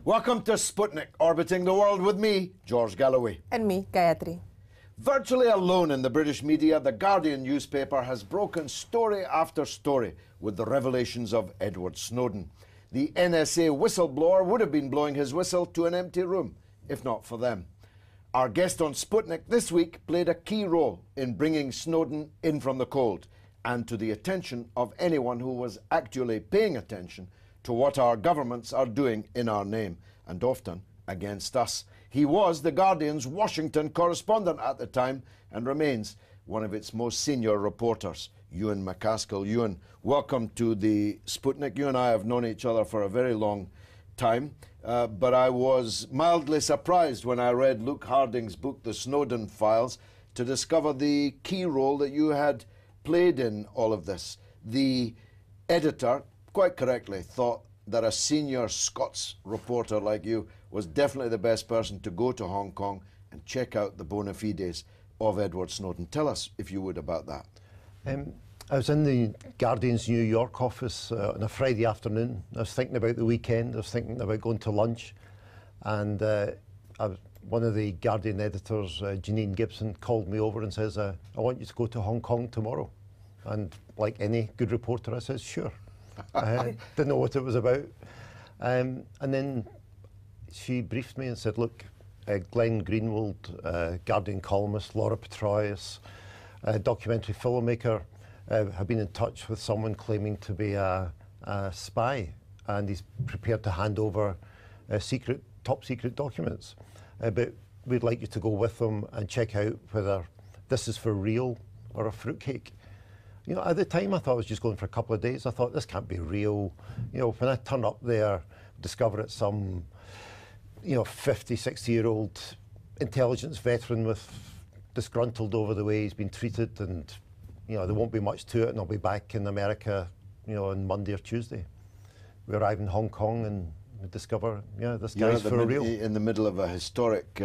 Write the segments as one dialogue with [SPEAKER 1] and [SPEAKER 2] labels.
[SPEAKER 1] Welcome to Sputnik, orbiting the world with me, George Galloway.
[SPEAKER 2] And me, Gayatri.
[SPEAKER 1] Virtually alone in the British media, the Guardian newspaper has broken story after story with the revelations of Edward Snowden. The NSA whistleblower would have been blowing his whistle to an empty room, if not for them. Our guest on Sputnik this week played a key role in bringing Snowden in from the cold and to the attention of anyone who was actually paying attention to what our governments are doing in our name, and often against us. He was the Guardian's Washington correspondent at the time and remains one of its most senior reporters, Ewan MacAskill. Ewan, welcome to the Sputnik. You and I have known each other for a very long time, but I was mildly surprised when I read Luke Harding's book, The Snowden Files, to discover the key role that you had played in all of this. The editor, quite correctly, thought that a senior Scots reporter like you was definitely the best person to go to Hong Kong and check out the bona fides of Edward Snowden. Tell us, if you would, about that.
[SPEAKER 3] I was in the Guardian's New York office on a Friday afternoon. I was thinking about the weekend. I was thinking about going to lunch, and one of the Guardian editors, Janine Gibson, called me over and says, I want you to go to Hong Kong tomorrow. And like any good reporter, I said, sure. I didn't know what it was about. And then she briefed me and said, look, Glenn Greenwald, Guardian columnist, Laura Petraeus, documentary filmmaker, have been in touch with someone claiming to be a spy, and he's prepared to hand over top secret documents. But we'd like you to go with them and check out whether this is for real or a fruitcake. You know, at the time I thought I was just going for a couple of days. I thought, this can't be real. You know, when I turn up there, discover it's some, 50, 60-year-old intelligence veteran with disgruntled over the way he's been treated, and, there won't be much to it, and I'll be back in America, on Monday or Tuesday. We arrive in Hong Kong and we discover, this guy's for real.
[SPEAKER 1] In the middle of a historic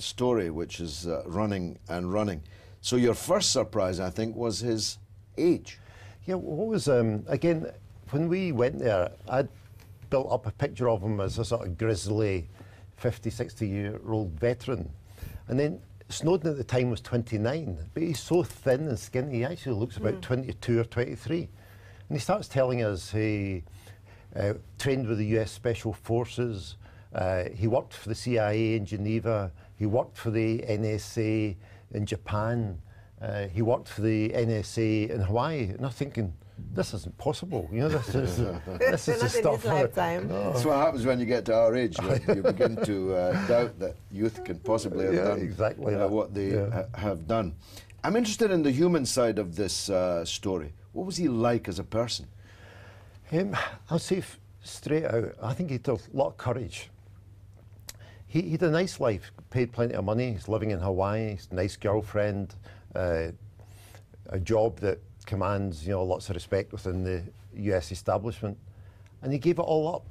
[SPEAKER 1] story which is running and running. So your first surprise, I think, was his age.
[SPEAKER 3] Yeah, what was, again, when we went there, I'd built up a picture of him as a sort of grizzly 50, 60-year-old veteran. And then Snowden at the time was 29, but he's so thin and skinny, he actually looks about 22 or 23. And he starts telling us he trained with the US Special Forces, he worked for the CIA in Geneva, he worked for the NSA in Japan, he worked for the NSA in Hawaii, and I'm thinking, this isn't possible. This is the stuff.
[SPEAKER 1] That's what happens when you get to our age. You begin to doubt that youth can possibly have done
[SPEAKER 3] exactly
[SPEAKER 1] what they have done. I'm interested in the human side of this story. What was he like as a person?
[SPEAKER 3] I'll say straight out, I think he had a lot of courage. He had a nice life, paid plenty of money, he's living in Hawaii, he's a nice girlfriend, a job that commands lots of respect within the US establishment, and he gave it all up.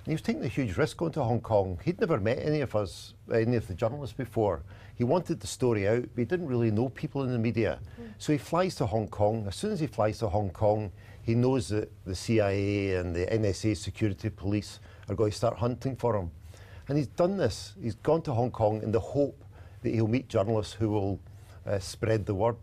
[SPEAKER 3] And he was taking a huge risk going to Hong Kong. He'd never met any of the journalists before. He wanted the story out, but he didn't really know people in the media. So he flies to Hong Kong. As soon as he flies to Hong Kong, he knows that the CIA and the NSA security police are going to start hunting for him. And he's done this. He's gone to Hong Kong in the hope that he'll meet journalists who will spread the word.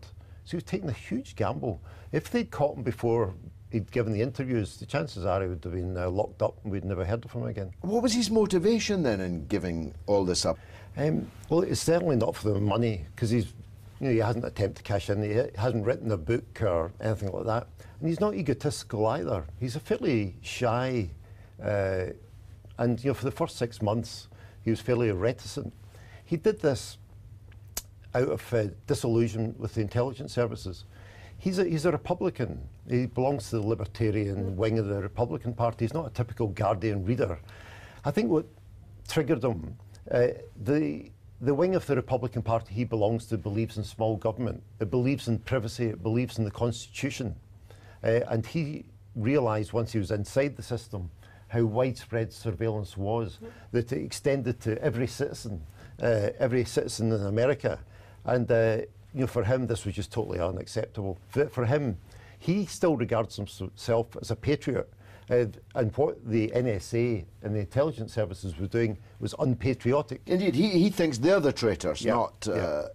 [SPEAKER 3] So he was taking a huge gamble. If they'd caught him before he'd given the interviews, the chances are he would have been locked up and we'd never heard of him again.
[SPEAKER 1] What was his motivation then in giving all this up?
[SPEAKER 3] Well, it's certainly not for the money, because he hasn't attempted to cash in, he hasn't written a book or anything like that. And he's not egotistical either. He's a fairly shy, and for the first 6 months, he was fairly reticent. He did this out of disillusionment with the intelligence services. He's a Republican. He belongs to the libertarian wing of the Republican Party. He's not a typical Guardian reader. I think what triggered him, the wing of the Republican Party he belongs to believes in small government. It believes in privacy. It believes in the Constitution. And he realised once he was inside the system how widespread surveillance was, that it extended to every citizen in America. And for him, this was just totally unacceptable. For him, he still regards himself as a patriot, And what the NSA and the intelligence services were doing was unpatriotic.
[SPEAKER 1] Indeed, he thinks they're the traitors, not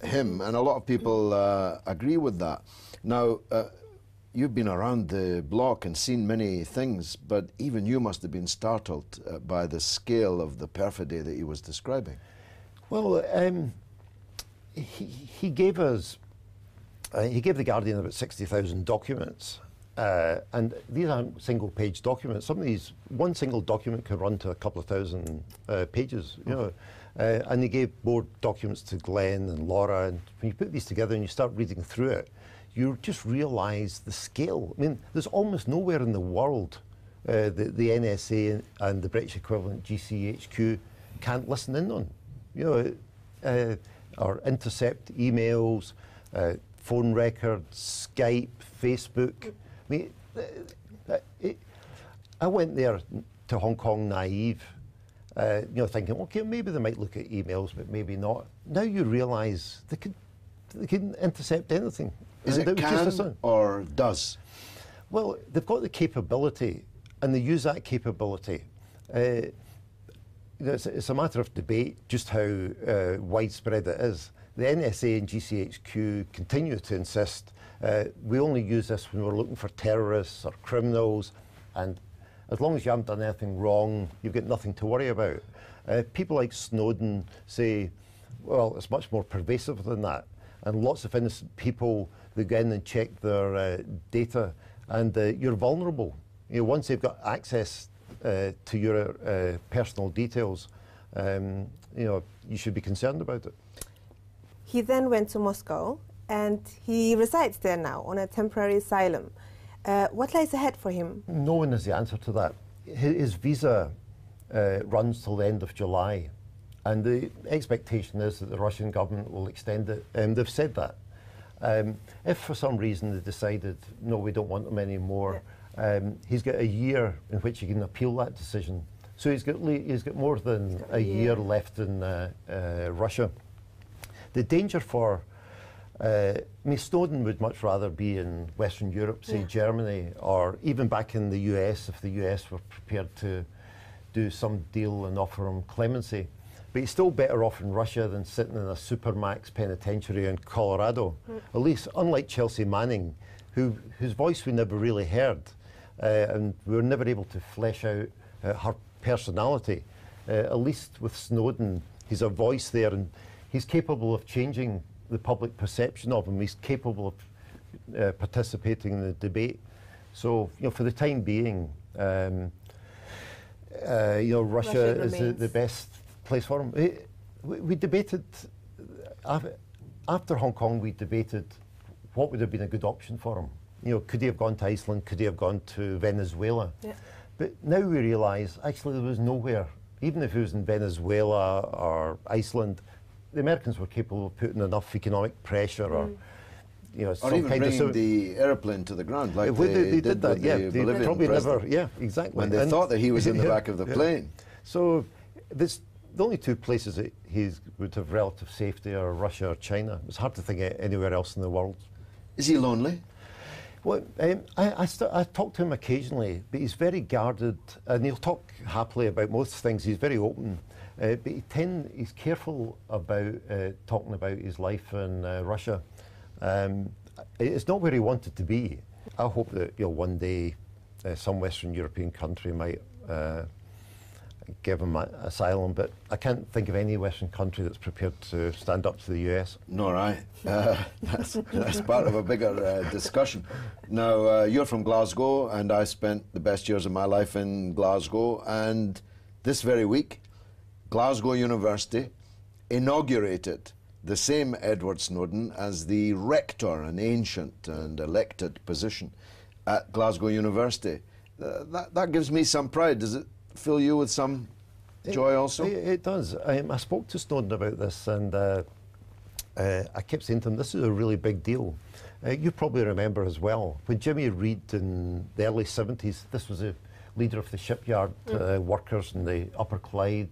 [SPEAKER 1] him, and a lot of people agree with that. Now, you've been around the block and seen many things, but even you must have been startled by the scale of the perfidy that he was describing.
[SPEAKER 3] Well, he gave us, he gave The Guardian about 60,000 documents. And these aren't single-page documents. Some of these, one single document can run to a couple of thousand pages, you know. And he gave more documents to Glenn and Laura. And when you put these together and you start reading through it, you just realise the scale. I mean, there's almost nowhere in the world the NSA and the British equivalent GCHQ can't listen in on. You know, or intercept emails, phone records, Skype, Facebook. I mean, I went there to Hong Kong naive, you know, thinking, okay, maybe they might look at emails, but maybe not. Now you realise they can intercept anything.
[SPEAKER 1] Is it can or does?
[SPEAKER 3] Well, they've got the capability, and they use that capability. You know, it's a matter of debate just how widespread it is. The NSA and GCHQ continue to insist we only use this when we're looking for terrorists or criminals, and as long as you haven't done anything wrong, you've got nothing to worry about. People like Snowden say, well, it's much more pervasive than that, and lots of innocent people, they go in and check their data, and you're vulnerable. You know, once they've got access to your personal details, you know, you should be concerned about it.
[SPEAKER 2] He then went to Moscow, and he resides there now on a temporary asylum. What lies ahead for him?
[SPEAKER 3] No one has the answer to that. His visa runs till the end of July, and the expectation is that the Russian government will extend it. They've said that. If for some reason they decided, no, we don't want him anymore, he's got a year in which he can appeal that decision. So he's got more than a year left in Russia. The danger for, I mean, Snowden would much rather be in Western Europe, say Germany, or even back in the US, if the US were prepared to do some deal and offer him clemency. But he's still better off in Russia than sitting in a supermax penitentiary in Colorado. At least, unlike Chelsea Manning, whose voice we never really heard, and we were never able to flesh out her personality. At least with Snowden, he's a voice there, and he's capable of changing the public perception of him. He's capable of participating in the debate. So, you know, for the time being, you know, Russia is the best place for him. We debated, after Hong Kong, we debated what would have been a good option for him. You know, could he have gone to Iceland? Could he have gone to Venezuela? Yeah. But now we realise, actually, there was nowhere. Even if he was in Venezuela or Iceland, the Americans were capable of putting enough economic pressure or, you know,
[SPEAKER 1] or even bringing the airplane to the ground, like
[SPEAKER 3] they did that,
[SPEAKER 1] with
[SPEAKER 3] yeah.
[SPEAKER 1] the
[SPEAKER 3] They
[SPEAKER 1] Bolivian
[SPEAKER 3] probably
[SPEAKER 1] president,
[SPEAKER 3] never, exactly.
[SPEAKER 1] when they thought that he was in the back of the plane.
[SPEAKER 3] So the only two places that he would have relative safety are Russia or China. It's hard to think of anywhere else in the world.
[SPEAKER 1] Is he lonely?
[SPEAKER 3] Well, I talk to him occasionally, but he's very guarded, and he'll talk happily about most things. He's very open, but he's careful about talking about his life in Russia. It's not where he wanted to be. I hope that, you know, one day some Western European country might give him asylum, but I can't think of any Western country that's prepared to stand up to the US.
[SPEAKER 1] Nor I. That's part of a bigger discussion. Now, you're from Glasgow, and I spent the best years of my life in Glasgow, and this very week, Glasgow University inaugurated the same Edward Snowden as the rector, an ancient and elected position at Glasgow University. That gives me some pride. Does it fill you with some joy also?
[SPEAKER 3] It does. I spoke to Snowden about this, and I kept saying to him, this is a really big deal. You probably remember as well, when Jimmy Reid in the early 70s, this was a leader of the shipyard workers in the Upper Clyde.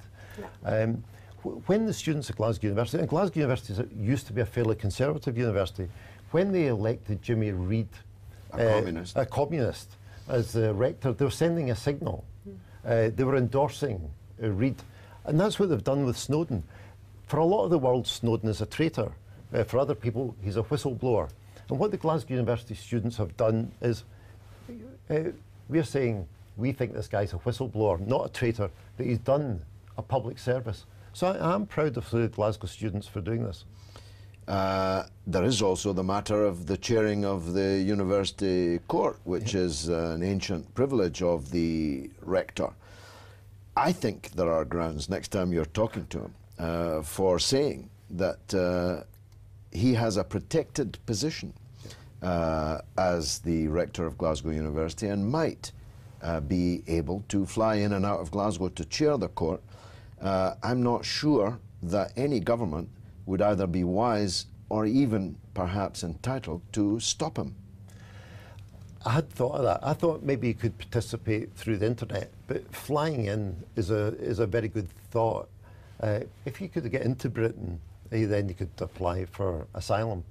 [SPEAKER 3] Yeah. When the students at Glasgow University, and Glasgow University used to be a fairly conservative university, when they elected Jimmy Reid,
[SPEAKER 1] a communist,
[SPEAKER 3] as the rector, they were sending a signal. They were endorsing Reid. And that's what they've done with Snowden. For a lot of the world, Snowden is a traitor. For other people, he's a whistleblower. And what the Glasgow University students have done is, we're saying we think this guy's a whistleblower, not a traitor, but he's done a public service. So I'm proud of the Glasgow students for doing this.
[SPEAKER 1] There is also the matter of the chairing of the university court, which is an ancient privilege of the rector. I think there are grounds, next time you're talking to him, for saying that he has a protected position as the rector of Glasgow University and might be able to fly in and out of Glasgow to chair the court. I'm not sure that any government would either be wise or even perhaps entitled to stop him.
[SPEAKER 3] I had thought of that. I thought maybe he could participate through the internet, but flying in is a very good thought. If you could get into Britain, then you could apply for asylum.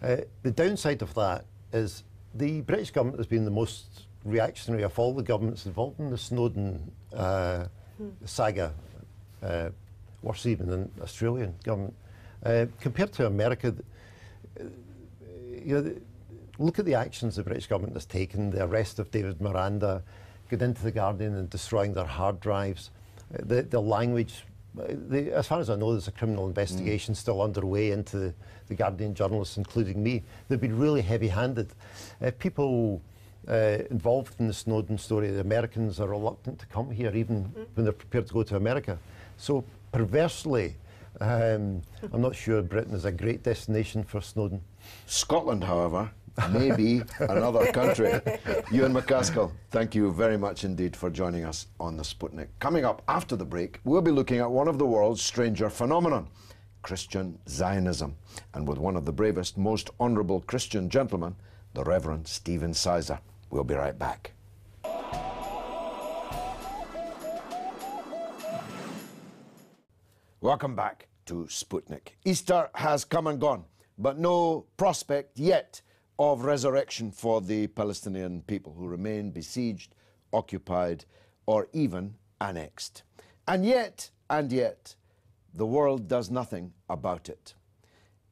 [SPEAKER 3] The downside of that is the British government has been the most reactionary of all the governments involved in the Snowden saga, worse even than the Australian government. Compared to America, look at the actions the British government has taken, the arrest of David Miranda, get into The Guardian and destroying their hard drives, the language. As far as I know, there's a criminal investigation still underway into the Guardian journalists, including me. They've been really heavy-handed. People involved in the Snowden story, the Americans are reluctant to come here, even when they're prepared to go to America. So perversely, I'm not sure Britain is a great destination for Snowden.
[SPEAKER 1] Scotland, however, may be another country. Ewan McCaskill, thank you very much indeed for joining us on the Sputnik. Coming up after the break, we'll be looking at one of the world's stranger phenomenon, Christian Zionism, and with one of the bravest, most honourable Christian gentlemen, the Reverend Stephen Sizer. We'll be right back. Welcome back to Sputnik. Easter has come and gone, but no prospect yet of resurrection for the Palestinian people who remain besieged, occupied, or even annexed. And yet, the world does nothing about it.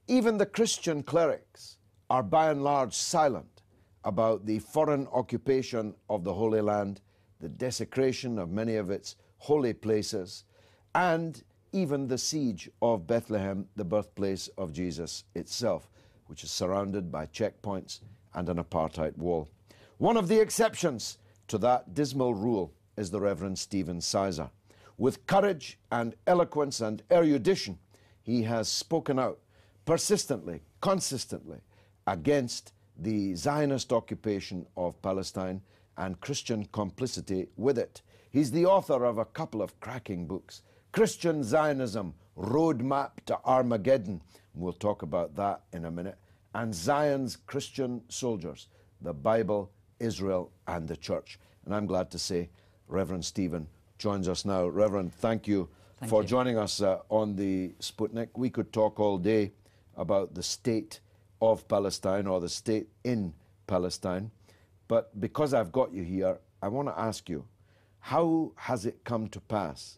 [SPEAKER 1] Even the Christian clerics are by and large silent about the foreign occupation of the Holy Land, the desecration of many of its holy places, and even the siege of Bethlehem, the birthplace of Jesus itself, which is surrounded by checkpoints and an apartheid wall. One of the exceptions to that dismal rule is the Reverend Stephen Sizer. With courage and eloquence and erudition, he has spoken out persistently, consistently, against the Zionist occupation of Palestine and Christian complicity with it. He's the author of a couple of cracking books, Christian Zionism, Roadmap to Armageddon. We'll talk about that in a minute. And Zion's Christian Soldiers, the Bible, Israel, and the Church. And I'm glad to say Reverend Stephen joins us now. Reverend, thank you for joining us on the Sputnik. We could talk all day about the state of Palestine or the state in Palestine. But because I've got you here, I want to ask you, how has it come to pass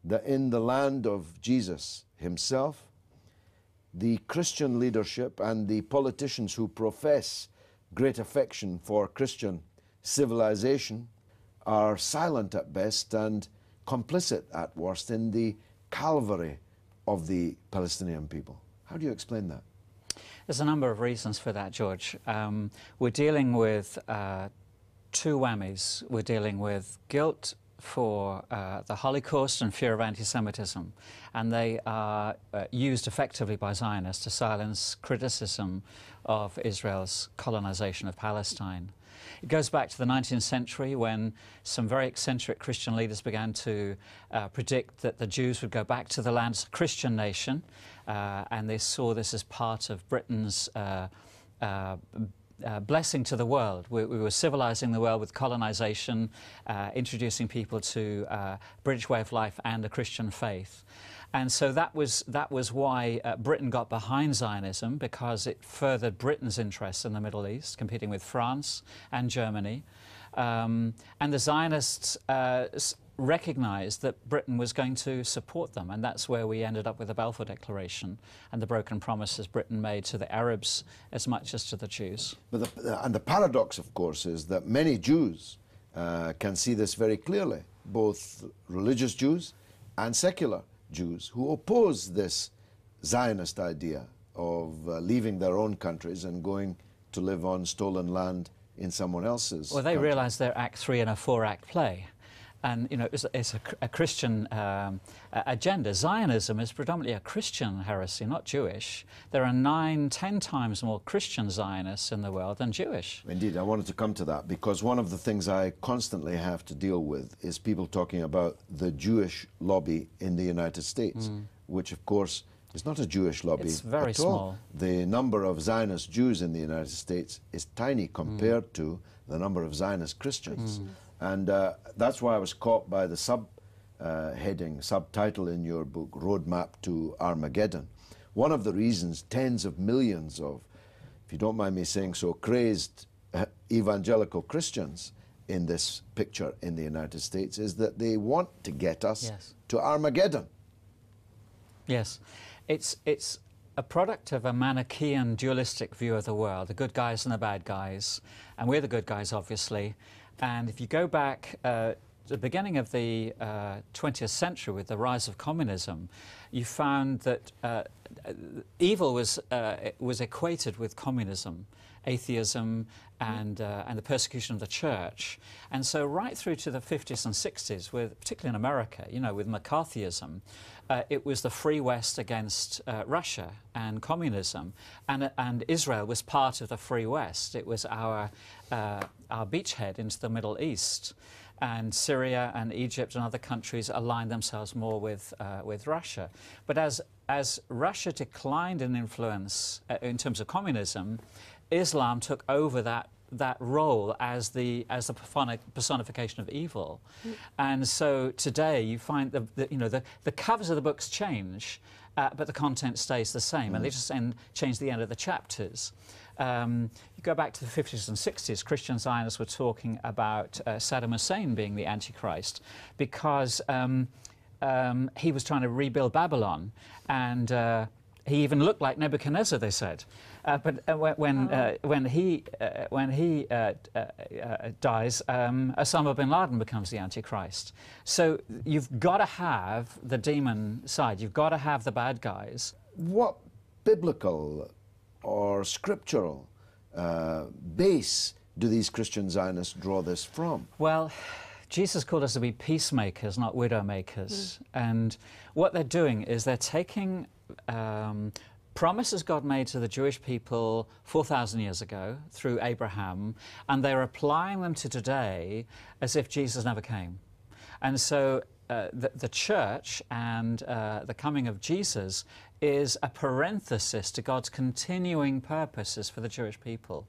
[SPEAKER 1] that in the land of Jesus himself, the Christian leadership and the politicians who profess great affection for Christian civilization are silent at best and complicit at worst in the Calvary of the Palestinian people? How do you explain that?
[SPEAKER 4] There's a number of reasons for that, George. We're dealing with two whammies. We're dealing with guilt for the Holocaust and fear of anti-Semitism, and they are used effectively by Zionists to silence criticism of Israel's colonization of Palestine. It goes back to the 19th century when some very eccentric Christian leaders began to predict that the Jews would go back to the land as a Christian nation, and they saw this as part of Britain's blessing to the world. We were civilizing the world with colonization, introducing people to British way of life and a Christian faith. And so that was why Britain got behind Zionism, because it furthered Britain's interests in the Middle East, competing with France and Germany. And the Zionists recognized that Britain was going to support them, and that's where we ended up with the Balfour Declaration and the broken promises Britain made to the Arabs as much as to the Jews.
[SPEAKER 1] But the paradox, of course, is that many Jews can see this very clearly, both religious Jews and secular Jews who oppose this Zionist idea of leaving their own countries and going to live on stolen land in someone else's
[SPEAKER 4] Well, they
[SPEAKER 1] country.
[SPEAKER 4] realize they're Act 3 in a 4-act play. And, you know, it's a Christian agenda. Zionism is predominantly a Christian heresy, not Jewish. There are 9-10 times more Christian Zionists in the world than Jewish.
[SPEAKER 1] Indeed, I wanted to come to that because one of the things I constantly have to deal with is people talking about the Jewish lobby in the United States, which, of course, is not a Jewish lobby
[SPEAKER 4] It's very
[SPEAKER 1] at all.
[SPEAKER 4] small.
[SPEAKER 1] The number of Zionist Jews in the United States is tiny compared to the number of Zionist Christians. And that's why I was caught by the subtitle in your book, Roadmap to Armageddon. One of the reasons tens of millions of, if you don't mind me saying so, crazed evangelical Christians in this picture in the United States is that they want to get us
[SPEAKER 4] Yes.
[SPEAKER 1] to Armageddon.
[SPEAKER 4] Yes. It's a product of a Manichaean dualistic view of the world, the good guys and the bad guys, and we're the good guys, obviously. And if you go back to the beginning of the 20th century with the rise of communism, you found that evil was equated with communism, atheism, and the persecution of the church. And so right through to the 50s and 60s, particularly in America, you know, with McCarthyism, it was the free West against Russia and communism, and Israel was part of the free West. It was our beachhead into the Middle East, and Syria and Egypt and other countries aligned themselves more with Russia. But as Russia declined in influence in terms of communism, Islam took over that role as the personification of evil. And so today you find the covers of the books change, but the content stays the same, and they just change the end of the chapters. You go back to the 50s and 60s, Christian Zionists were talking about Saddam Hussein being the Antichrist because he was trying to rebuild Babylon, and he even looked like Nebuchadnezzar, they said. But when he dies, Osama bin Laden becomes the Antichrist. So you've got to have the demon side. You've got to have the bad guys.
[SPEAKER 1] What biblical or scriptural base do these Christian Zionists draw this from?
[SPEAKER 4] Well, Jesus called us to be peacemakers, not widow makers. And what they're doing is they're taking promises God made to the Jewish people 4,000 years ago through Abraham, and they're applying them to today as if Jesus never came. And so the church and the coming of Jesus is a parenthesis to God's continuing purposes for the Jewish people.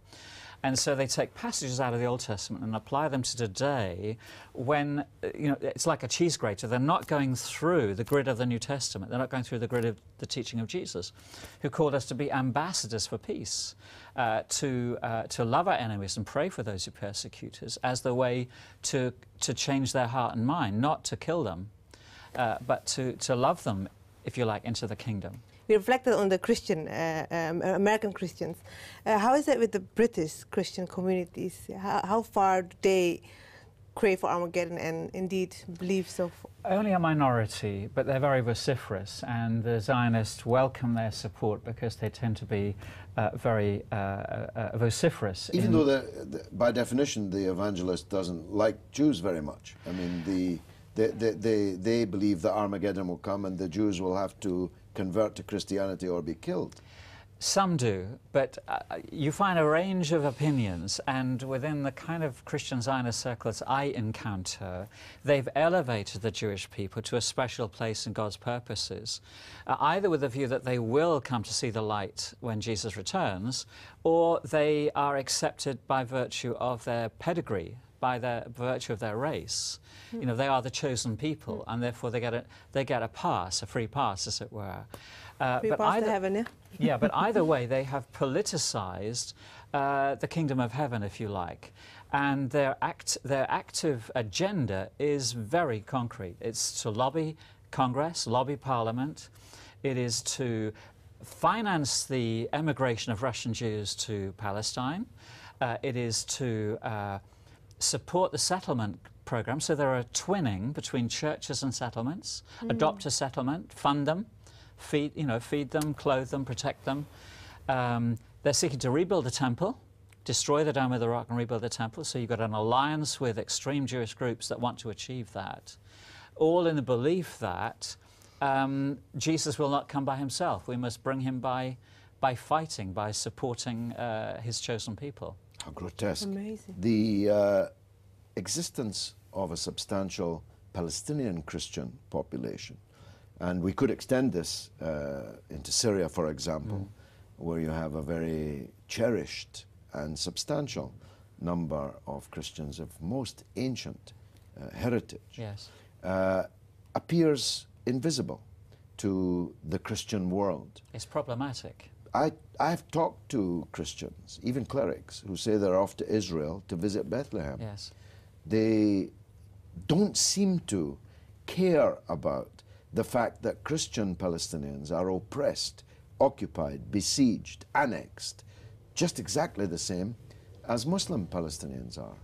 [SPEAKER 4] And so they take passages out of the Old Testament and apply them to today when, you know, it's like a cheese grater. They're not going through the grid of the New Testament. They're not going through the grid of the teaching of Jesus, who called us to be ambassadors for peace, to love our enemies and pray for those who persecute us as the way to change their heart and mind, not to kill them, but to love them, if you like, into the kingdom.
[SPEAKER 2] We reflected on the Christian, American Christians. How is it with the British Christian communities? How far do they crave for Armageddon and indeed believe so?
[SPEAKER 4] Only a minority, but they're very vociferous, and the Zionists welcome their support because they tend to be very vociferous.
[SPEAKER 1] Even though, by definition, the evangelist doesn't like Jews very much. I mean, they believe that Armageddon will come and the Jews will have to convert to Christianity or be killed.
[SPEAKER 4] Some do, but you find a range of opinions, and within the kind of Christian Zionist circles I encounter, they've elevated the Jewish people to a special place in God's purposes, either with the view that they will come to see the light when Jesus returns, or they are accepted by virtue of their pedigree, by the virtue of their race. You know, they are the chosen people, and therefore they get a pass, a free pass, as it were.
[SPEAKER 2] Free pass to heaven, yeah?
[SPEAKER 4] Yeah, but either way, they have politicized the kingdom of heaven, if you like. And their active agenda is very concrete. It's to lobby Congress, lobby Parliament. It is to finance the emigration of Russian Jews to Palestine. It is to support the settlement program. So there are twinning between churches and settlements. Adopt a settlement, fund them, feed them, clothe them, protect them. They're seeking to rebuild the temple, destroy the Dome of the Rock and rebuild the temple. So you've got an alliance with extreme Jewish groups that want to achieve that, all in the belief that Jesus will not come by himself. We must bring him by fighting, by supporting his chosen people.
[SPEAKER 1] How grotesque.
[SPEAKER 2] Amazing.
[SPEAKER 1] The existence of a substantial Palestinian Christian population, and we could extend this into Syria, for example, where you have a very cherished and substantial number of Christians of most ancient heritage,
[SPEAKER 4] Yes.
[SPEAKER 1] appears invisible to the Christian world.
[SPEAKER 4] It's problematic.
[SPEAKER 1] I've talked to Christians, even clerics, who say they're off to Israel to visit Bethlehem.
[SPEAKER 4] Yes.
[SPEAKER 1] They don't seem to care about the fact that Christian Palestinians are oppressed, occupied, besieged, annexed, just exactly the same as Muslim Palestinians are.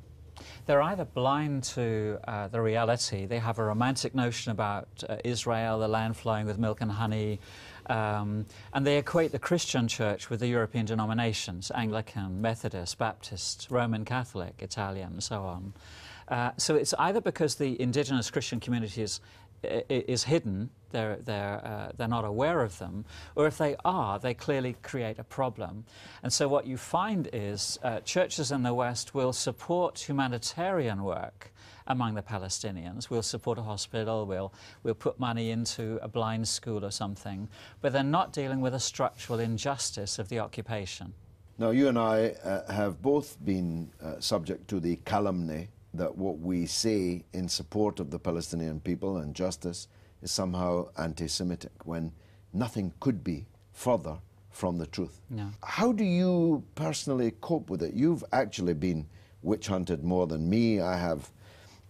[SPEAKER 4] They're either blind to the reality. They have a romantic notion about Israel, the land flowing with milk and honey, and they equate the Christian church with the European denominations, Anglican, Methodist, Baptist, Roman Catholic, Italian, and so on. So it's either because the indigenous Christian community is hidden, they're not aware of them, or if they are, they clearly create a problem. And so what you find is churches in the West will support humanitarian work among the Palestinians. We'll support a hospital, we'll put money into a blind school or something, but they're not dealing with a structural injustice of the occupation.
[SPEAKER 1] Now, you and I have both been subject to the calumny that what we say in support of the Palestinian people and justice is somehow anti-Semitic, when nothing could be further from the truth.
[SPEAKER 4] No.
[SPEAKER 1] How do you personally cope with it? You've actually been witch-hunted more than me. I have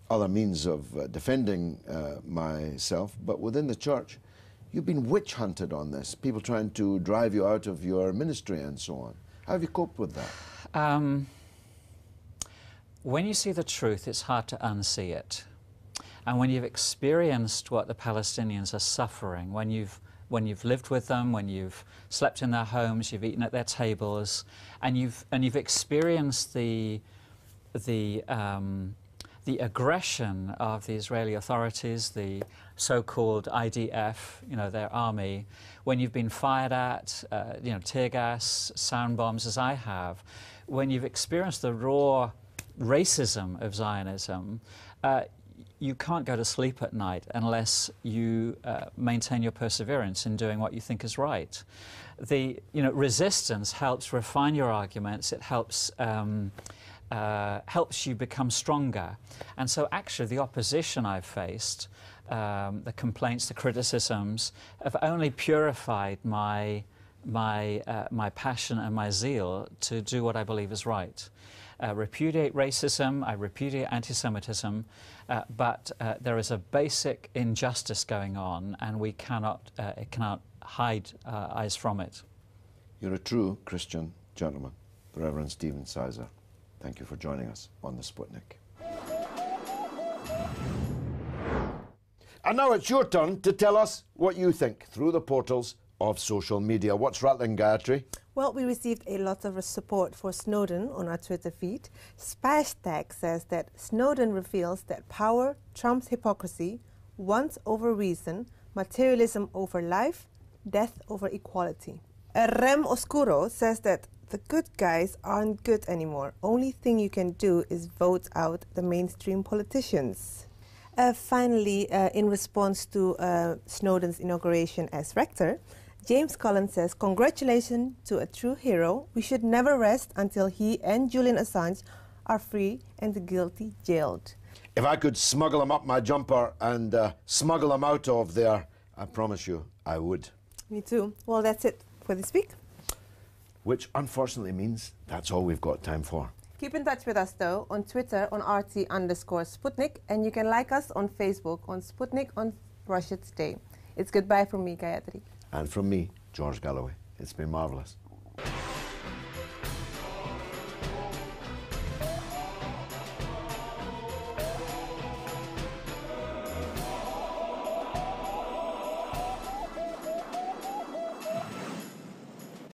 [SPEAKER 1] other means of defending myself, but within the church, you've been witch-hunted on this, people trying to drive you out of your ministry and so on. How have you coped with that?
[SPEAKER 4] When you see the truth, it's hard to unsee it. And when you've experienced what the Palestinians are suffering, when you've lived with them, when you've slept in their homes, you've eaten at their tables, and you've experienced the aggression of the Israeli authorities, the so-called IDF, their army, when you've been fired at, tear gas, sound bombs, as I have, when you've experienced the raw racism of Zionism, you can't go to sleep at night unless you maintain your perseverance in doing what you think is right. The resistance helps refine your arguments. It helps you become stronger. And so actually the opposition I've faced, the complaints, the criticisms, have only purified my passion and my zeal to do what I believe is right. Repudiate racism, I repudiate anti-Semitism, but there is a basic injustice going on, and we cannot hide eyes from it.
[SPEAKER 1] You're a true Christian gentleman, the Reverend Stephen Sizer. Thank you for joining us on the Sputnik. And now it's your turn to tell us what you think through the portals of social media. What's rattling, Gayatri?
[SPEAKER 2] Well, we received a lot of support for Snowden on our Twitter feed. Spashtag says that Snowden reveals that power trumps hypocrisy, wants over reason, materialism over life, death over equality. Rem Oscuro says that the good guys aren't good anymore. Only thing you can do is vote out the mainstream politicians. Finally, in response to Snowden's inauguration as rector, James Collins says, congratulations to a true hero. We should never rest until he and Julian Assange are free and the guilty jailed.
[SPEAKER 1] If I could smuggle him up my jumper and smuggle him out of there, I promise you I would.
[SPEAKER 2] Me too. Well, that's it for this week.
[SPEAKER 1] Which unfortunately means that's all we've got time for.
[SPEAKER 2] Keep in touch with us, though, on Twitter on RT_Sputnik, and you can like us on Facebook on Sputnik on Russia Today. It's goodbye from me, Gayatri.
[SPEAKER 1] And from me, George Galloway. It's been marvellous.